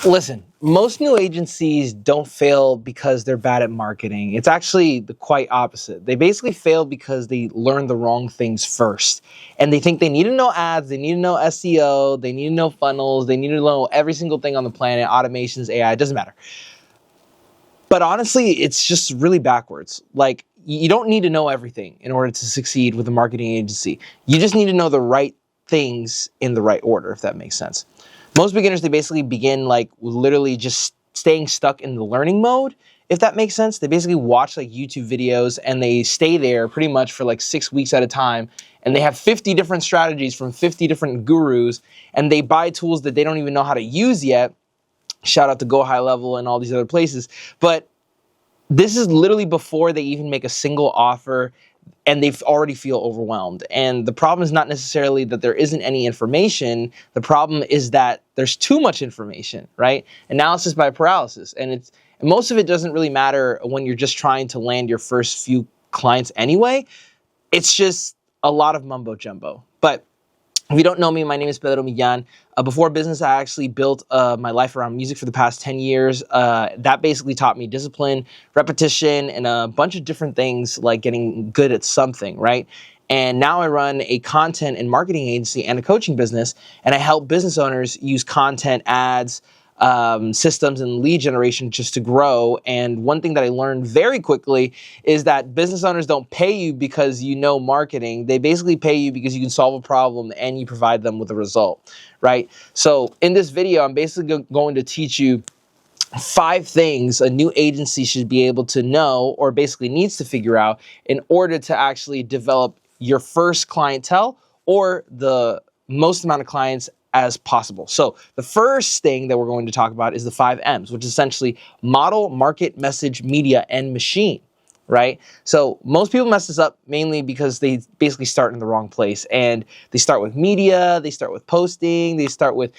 Listen, most new agencies don't fail because they're bad at marketing. It's actually the quite opposite. They basically fail because they learn the wrong things first. And they think they need to know ads, they need to know SEO, they need to know funnels, they need to know every single thing on the planet, automations, AI, it doesn't matter. But honestly, it's just really backwards. Like, you don't need to know everything in order to succeed with a marketing agency. You just need to know the right things in the right order, if that makes sense. Most beginners, they basically begin like literally just staying stuck in the learning mode, if that makes sense. They basically watch like YouTube videos and they stay there pretty much for like 6 weeks at a time. And they have 50 different strategies from 50 different gurus, and they buy tools that they don't even know how to use yet. Shout out to Go High Level and all these other places. But this is literally before they even make a single offer, and they already feel overwhelmed. And the problem is not necessarily that there isn't any information. The problem is that there's too much information, right? Analysis by paralysis. And most of it doesn't really matter when you're just trying to land your first few clients anyway. It's just a lot of mumbo jumbo. But if you don't know me, my name is Pedro Millan. Before business, I actually built my life around music for the past 10 years. That basically taught me discipline, repetition, and a bunch of different things like getting good at something, right? And now I run a content and marketing agency and a coaching business, and I help business owners use content, ads, systems, and lead generation just to grow. And one thing that I learned very quickly is that business owners don't pay you because you know marketing. They basically pay you because you can solve a problem and you provide them with a result, right? So in this video, I'm basically going to teach you 5 things a new agency should be able to know, or basically needs to figure out, in order to actually develop your first clientele or the most amount of clients as possible. So the first thing that we're going to talk about is the 5 M's, which is essentially model, market, message, media, and machine, right? So most people mess this up mainly because they basically start in the wrong place, and they start with media, they start with posting, they start with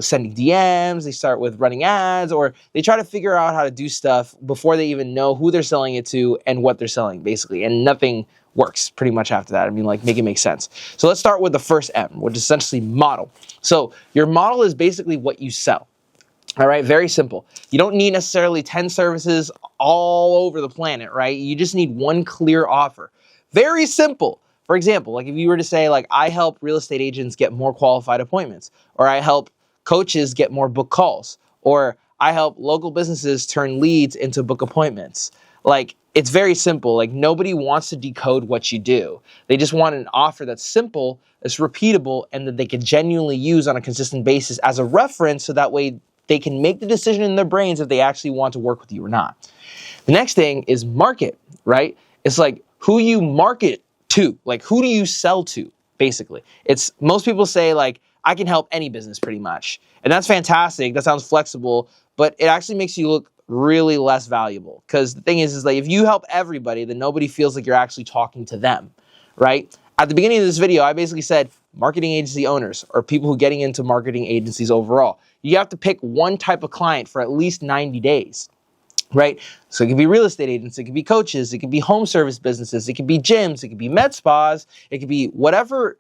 sending DMs, they start with running ads, or they try to figure out how to do stuff before they even know who they're selling it to and what they're selling, basically, and nothing works pretty much after that. I mean, like, make it make sense. So let's start with the first M, which is essentially model. So your model is basically what you sell. All right, very simple. You don't need necessarily 10 services all over the planet, right? You just need one clear offer. Very simple. For example, like if you were to say, like, I help real estate agents get more qualified appointments, or I help coaches get more book calls, or I help local businesses turn leads into book appointments. Like, it's very simple. Like, nobody wants to decode what you do. They just want an offer that's simple, that's repeatable, and that they can genuinely use on a consistent basis as a reference, so that way they can make the decision in their brains if they actually want to work with you or not. The next thing is market, right? It's like who you market to, like who do you sell to, basically. It's, most people say, like, I can help any business pretty much. And that's fantastic. That sounds flexible, but it actually makes you look really less valuable. Because the thing is like, if you help everybody, then nobody feels like you're actually talking to them, right? At the beginning of this video, I basically said marketing agency owners, or people who are getting into marketing agencies overall. You have to pick one type of client for at least 90 days, right? So it could be real estate agents, it could be coaches, it could be home service businesses, it could be gyms, it could be med spas, it could be whatever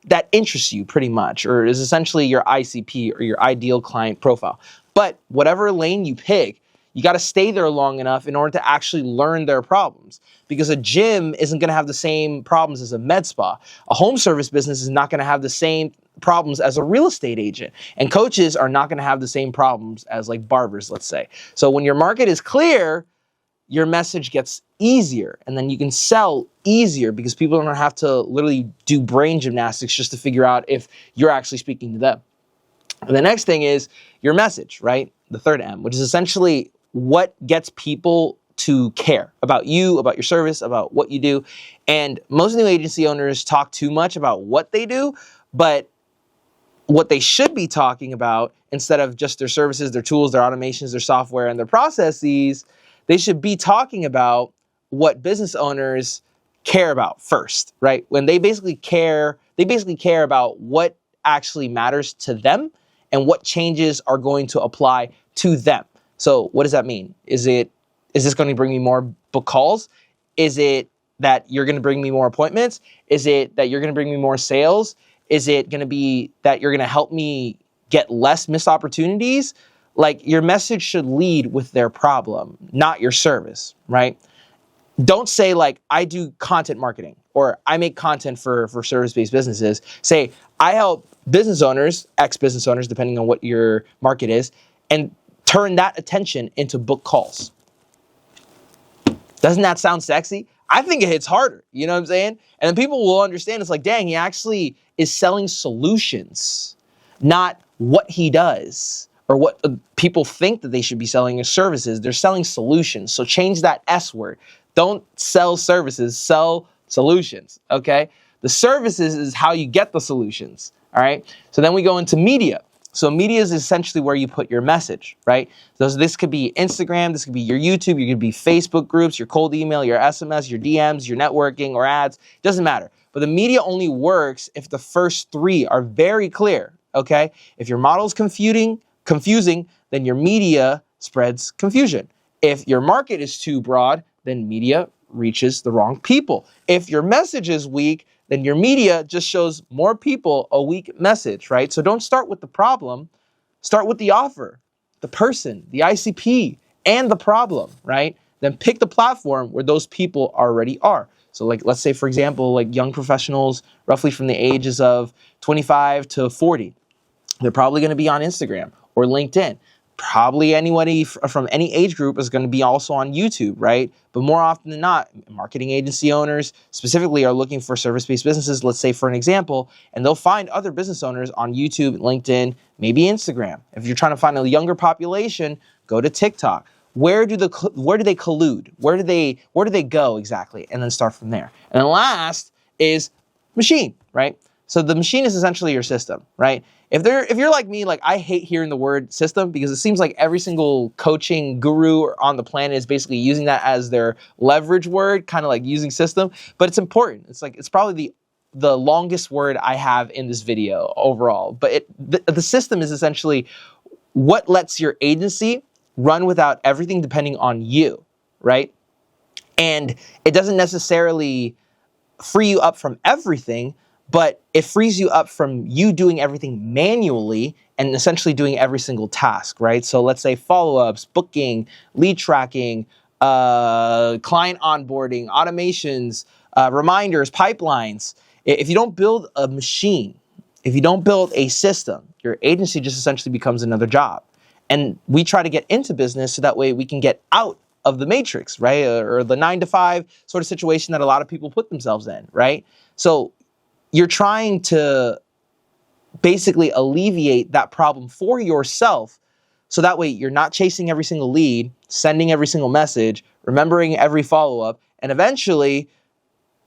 that interests you pretty much, or is essentially your ICP or your ideal client profile. But whatever lane you pick, you got to stay there long enough in order to actually learn their problems, because a gym isn't going to have the same problems as a med spa. A home service business is not going to have the same problems as a real estate agent, and coaches are not going to have the same problems as like barbers, let's say. So when your market is clear, your message gets easier, and then you can sell easier because people don't have to literally do brain gymnastics just to figure out if you're actually speaking to them. And the next thing is your message, right? The third M, which is essentially what gets people to care about you, about your service, about what you do. And most new agency owners talk too much about what they do, but what they should be talking about, instead of just their services, their tools, their automations, their software, and their processes, they should be talking about what business owners care about first, right? When they basically care about what actually matters to them and what changes are going to apply to them. So what does that mean? Is this going to bring me more book calls? Is it that you're going to bring me more appointments? Is it that you're going to bring me more sales? Is it going to be that you're going to help me get less missed opportunities? Like, your message should lead with their problem, not your service, right? Don't say like, I do content marketing or I make content for service-based businesses. Say, I help business owners, ex-business owners, depending on what your market is, and turn that attention into book calls. Doesn't that sound sexy? I think it hits harder, you know what I'm saying? And then people will understand, it's like, dang, he actually is selling solutions, not what he does or what people think that they should be selling as services. They're selling solutions. So change that S word. Don't sell services, sell solutions, okay? The services is how you get the solutions, all right? So then we go into media. So media is essentially where you put your message, right? So this could be Instagram, this could be your YouTube, you could be Facebook groups, your cold email, your SMS, your DMs, your networking or ads, doesn't matter. But the media only works if the first three are very clear, okay? If your model is confusing, then your media spreads confusion. If your market is too broad, then media reaches the wrong people. If your message is weak, then your media just shows more people a weak message, right? So don't start with the problem, start with the offer, the person, the ICP, and the problem, right? Then pick the platform where those people already are. So like, let's say, for example, like young professionals, roughly from the ages of 25 to 40, they're probably gonna be on Instagram or LinkedIn. Probably anybody from any age group is going to be also on YouTube, right? But more often than not, marketing agency owners specifically are looking for service-based businesses, let's say for an example, and they'll find other business owners on YouTube, LinkedIn, maybe Instagram. If you're trying to find a younger population, go to TikTok. Where do they collude? Where do they go exactly? And then start from there. And then last is machine, right? So the machine is essentially your system, right? If you're like me, like I hate hearing the word system because it seems like every single coaching guru on the planet is basically using that as their leverage word, kind of like using system, but it's important. It's like, it's probably the longest word I have in this video overall, but the system is essentially what lets your agency run without everything depending on you, right? And it doesn't necessarily free you up from everything, but it frees you up from you doing everything manually and essentially doing every single task, right? So let's say follow-ups, booking, lead tracking, client onboarding, automations, reminders, pipelines. If you don't build a machine, if you don't build a system, your agency just essentially becomes another job. And we try to get into business so that way we can get out of the matrix, right? Or the 9-to-5 sort of situation that a lot of people put themselves in, right? So you're trying to basically alleviate that problem for yourself so that way you're not chasing every single lead, sending every single message, remembering every follow-up, and eventually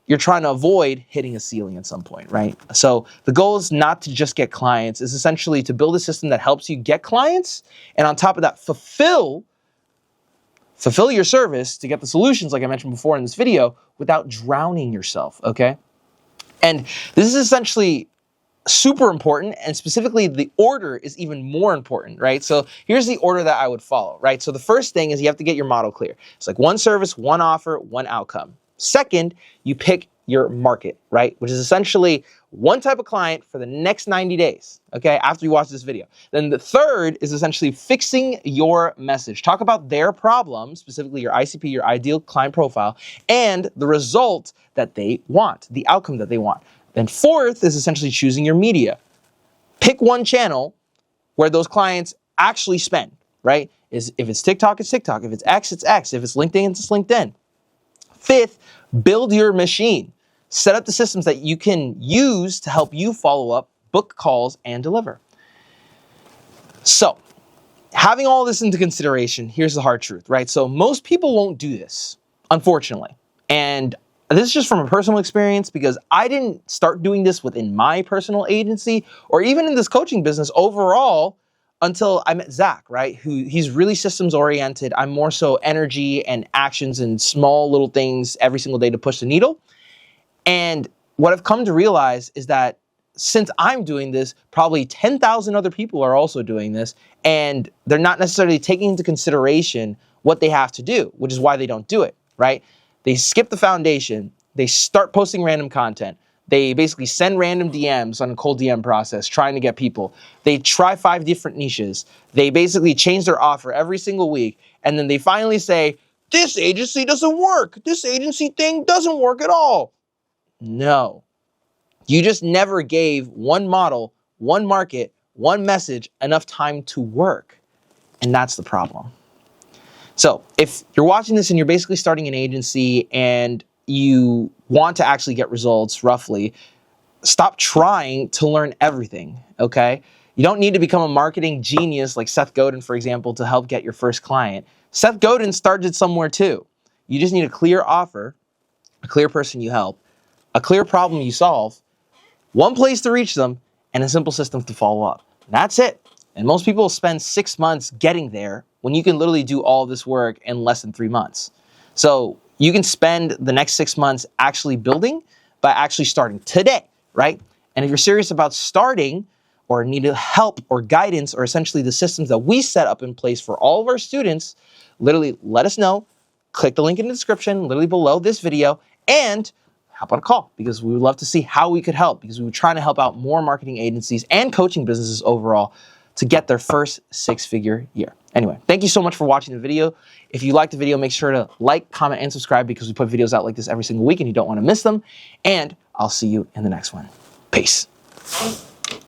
you're trying to avoid hitting a ceiling at some point, right? So the goal is not to just get clients, it's essentially to build a system that helps you get clients, and on top of that, fulfill your service to get the solutions like I mentioned before in this video without drowning yourself, okay? And this is essentially super important, and specifically the order is even more important, right? So here's the order that I would follow, right? So the first thing is you have to get your model clear. It's like one service, one offer, one outcome. Second, you pick your market, right? Which is essentially one type of client for the next 90 days, okay, after you watch this video. Then the third is essentially fixing your message. Talk about their problem, specifically your ICP, your ideal client profile, and the result that they want, the outcome that they want. Then fourth is essentially choosing your media. Pick one channel where those clients actually spend, right? If it's TikTok, it's TikTok. If it's X, it's X. If it's LinkedIn, it's LinkedIn. Fifth, build your machine. Set up the systems that you can use to help you follow up, book calls, and deliver. So, having all this into consideration, here's the hard truth, right? So most people won't do this, unfortunately. And this is just from a personal experience because I didn't start doing this within my personal agency or even in this coaching business overall until I met Zach, right? He's really systems oriented. I'm more so energy and actions and small little things every single day to push the needle. And what I've come to realize is that since I'm doing this, probably 10,000 other people are also doing this, and they're not necessarily taking into consideration what they have to do, which is why they don't do it, right? They skip the foundation, they start posting random content, They basically send random DMs on a cold DM process trying to get people. They try 5 different niches. They basically change their offer every single week. And then they finally say, this agency doesn't work. This agency thing doesn't work at all. No. You just never gave one model, one market, one message enough time to work. And that's the problem. So if you're watching this and you're basically starting an agency and you want to actually get results roughly, stop trying to learn everything, okay? You don't need to become a marketing genius like Seth Godin, for example, to help get your first client. Seth Godin started somewhere too. You just need a clear offer, a clear person you help, a clear problem you solve, one place to reach them, and a simple system to follow up. That's it. And most people spend 6 months getting there when you can literally do all this work in less than 3 months. So you can spend the next 6 months actually building by actually starting today, right? And if you're serious about starting or need help or guidance or essentially the systems that we set up in place for all of our students, literally let us know. Click the link in the description, literally below this video, and hop on a call because we would love to see how we could help because we were trying to help out more marketing agencies and coaching businesses overall to get their first 6-figure year. Anyway, thank you so much for watching the video. If you liked the video, make sure to like, comment, and subscribe because we put videos out like this every single week and you don't want to miss them. And I'll see you in the next one. Peace.